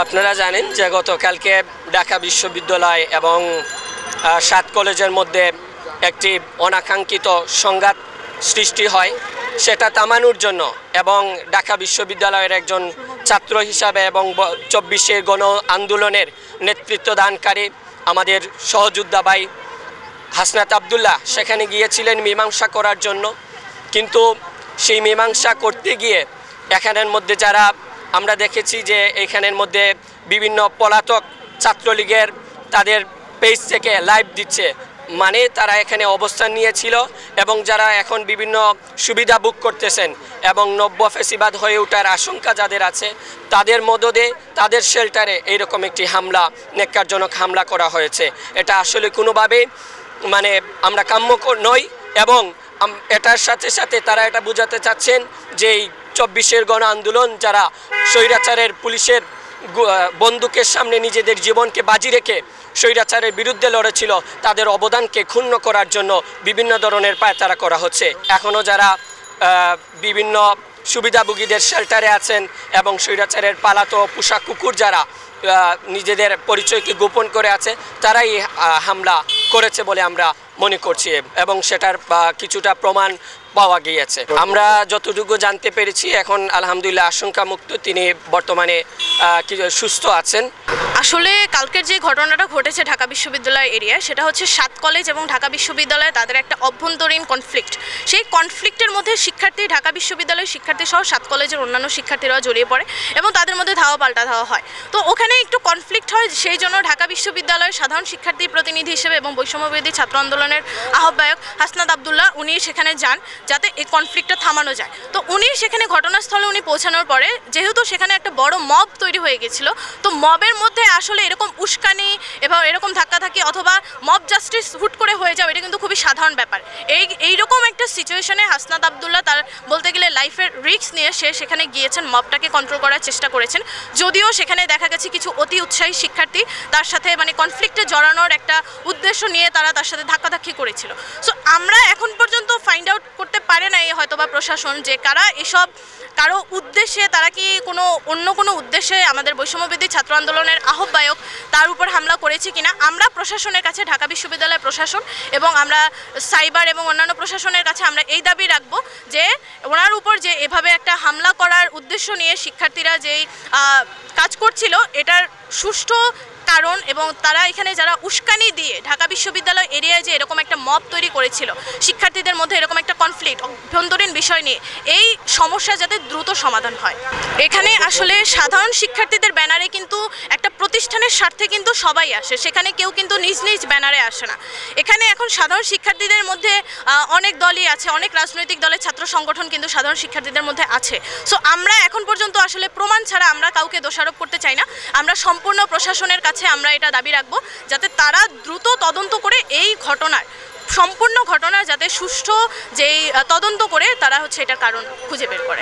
আপনারা জানেন যে গতকালকে ঢাকা বিশ্ববিদ্যালয় এবং 7 কলেজের মধ্যে একটি অনাকাঙ্ক্ষিত সংঘাত সৃষ্টি হয়, সেটা থামানোর জন্য এবং ঢাকা বিশ্ববিদ্যালয়ের একজন ছাত্র হিসাবে এবং 24-এর গণ আন্দোলনের নেতৃত্বদানকারী আমাদের সহযোদ্ধা ভাই হাসনাত আবদুল্লাহ সেখানে গিয়েছিলেন মীমাংসা করার জন্য। কিন্তু সেই মীমাংসা করতে গিয়ে এখানের মধ্যে যারা আমরা দেখেছি যে এখানের মধ্যে বিভিন্ন পলাতক ছাত্রলীগের তাদের পেজ থেকে লাইভ দিচ্ছে, মানে তারা এখানে অবস্থান নিয়েছিল এবং যারা এখন বিভিন্ন সুবিধা বুক করতেছেন এবং নব্য ফেসিবাদ হয়ে ওঠার আশঙ্কা যাদের আছে তাদের মদদে তাদের শেল্টারে এইরকম একটি হামলা, ন্যাক্কারজনক হামলা করা হয়েছে। এটা আসলে কোনোভাবেই মানে আমরা কাম্য নই এবং এটার সাথে সাথে তারা এটা বোঝাতে চাচ্ছেন যে এই 24-এর গণ আন্দোলন যারা স্বৈরাচারের পুলিশের বন্দুকের সামনে নিজেদের জীবনকে বাজি রেখে স্বৈরাচারের বিরুদ্ধে লড়েছিল তাদের অবদানকে ক্ষুণ্ণ করার জন্য বিভিন্ন ধরনের পায়তারা করা হচ্ছে। এখনও যারা বিভিন্ন সুবিধাভোগীদের শেল্টারে আছেন এবং স্বৈরাচারের পালাতো পোষা কুকুর যারা নিজেদের পরিচয়কে গোপন করে আছে তারাই হামলা করেছে বলে আমরা মনে করছি এবং সেটার কিছুটা প্রমাণ পাওয়া গিয়েছে। আমরা যতটুকু জানতে পেরেছি এখন আলহামদুলিল্লাহ আশঙ্কামুক্ত, তিনি বর্তমানে সুস্থ আছেন। আসলে কালকের যে ঘটনাটা ঘটেছে ঢাকা বিশ্ববিদ্যালয় এরিয়ায়, সেটা হচ্ছে 7 কলেজ এবং ঢাকা বিশ্ববিদ্যালয়ে তাদের একটা অভ্যন্তরীণ কনফ্লিক্ট। সেই কনফ্লিক্টের মধ্যে ঢাকা বিশ্ববিদ্যালয়ের শিক্ষার্থী সহ 7 কলেজের অন্যান্য শিক্ষার্থীরাও জড়িয়ে পড়ে এবং তাদের মধ্যে ধাওয়া পাল্টা ধাওয়া হয়। তো ওখানে একটু কনফ্লিক্ট হয়, সেই জন্য ঢাকা বিশ্ববিদ্যালয়ের সাধারণ শিক্ষার্থী প্রতিনিধি হিসেবে এবং বৈষম্যবিরোধী ছাত্র আন্দোলনের আহ্বায়ক হাসনাত আবদুল্লাহ উনি সেখানে যান যাতে এই কনফ্লিক্টটা থামানো যায়। তো উনি সেখানে ঘটনাস্থলে পৌঁছানোর পরে যেহেতু সেখানে একটা বড় মব তৈরি হয়ে গেছিল, তো মবের মধ্যে আসলে এরকম উস্কানি এবং এরকম ধাক্কাধাক্কি অথবা মব জাস্টিস হুট করে হয়ে যাওয়া এটা কিন্তু খুবই সাধারণ ব্যাপার। এইরকম একটা সিচুয়েশনে হাসনাত আবদুল্লাহ তার বলতে গেলে লাইফের রিস্ক নিয়ে সেখানে গিয়েছেন, মবটাকে কন্ট্রোল করার চেষ্টা করেছেন। যদিও সেখানে দেখা গেছে কিছু অতি উৎসাহী শিক্ষার্থী তার সাথে কনফ্লিক্টে জড়ানোর একটা উদ্দেশ্য নিয়ে তার সাথে ধাক্কাধাক্কি করেছিল। সো আমরা এখন পর্যন্ত ফাইন্ড আউট করতে পারে নাই হয়তোবা প্রশাসন যে কারা এসব কারো উদ্দেশ্যে, তারা কি অন্য কোনো উদ্দেশ্যে আমাদের বৈষম্যবিরোধী ছাত্র আন্দোলনের আহ্বায়ক তার উপর হামলা করেছে কিনা। আমরা প্রশাসনের কাছে, ঢাকা বিশ্ববিদ্যালয় প্রশাসন এবং আমরা সাইবার এবং অন্যান্য প্রশাসনের কাছে আমরা এই দাবি রাখবো যে ওনার উপর যে এভাবে একটা হামলা করার উদ্দেশ্য নিয়ে শিক্ষার্থীরা যেই কাজ করছিল এটার সুষ্ঠু কারণ এবং তারা এখানে যারা উস্কানি দিয়ে ঢাকা বিশ্ববিদ্যালয় এরিয়ায় যে এরকম একটা মব তৈরি করেছিল শিক্ষার্থীদের মধ্যে এরকম একটা কনফ্লিক্ট অভ্যন্তরীণ বিষয় নিয়ে, এই সমস্যা যাতে দ্রুত সমাধান হয়। এখানে আসলে সাধারণ শিক্ষার্থীদের ব্যানারে কিন্তু একটা প্রতিষ্ঠানের স্বার্থে কিন্তু সবাই আসে, সেখানে কেউ কিন্তু নিজ নিজ ব্যানারে আসে না। এখানে এখন সাধারণ শিক্ষার্থীদের মধ্যে অনেক দলই আছে, অনেক রাজনৈতিক দলের ছাত্র সংগঠন কিন্তু সাধারণ শিক্ষার্থীদের মধ্যে আছে। সো আমরা এখন পর্যন্ত আসলে প্রমাণ ছাড়া আমরা কাউকে দোষারোপ করতে চাই না। আমরা সম্পূর্ণ প্রশাসনের কাছে আমরা এটা দাবি রাখবো যাতে তারা দ্রুত তদন্ত করে এই ঘটনার সম্পূর্ণ ঘটনার যাতে সুষ্ঠু যেই তদন্ত করে তারা এটার কারণ খুঁজে বের করে।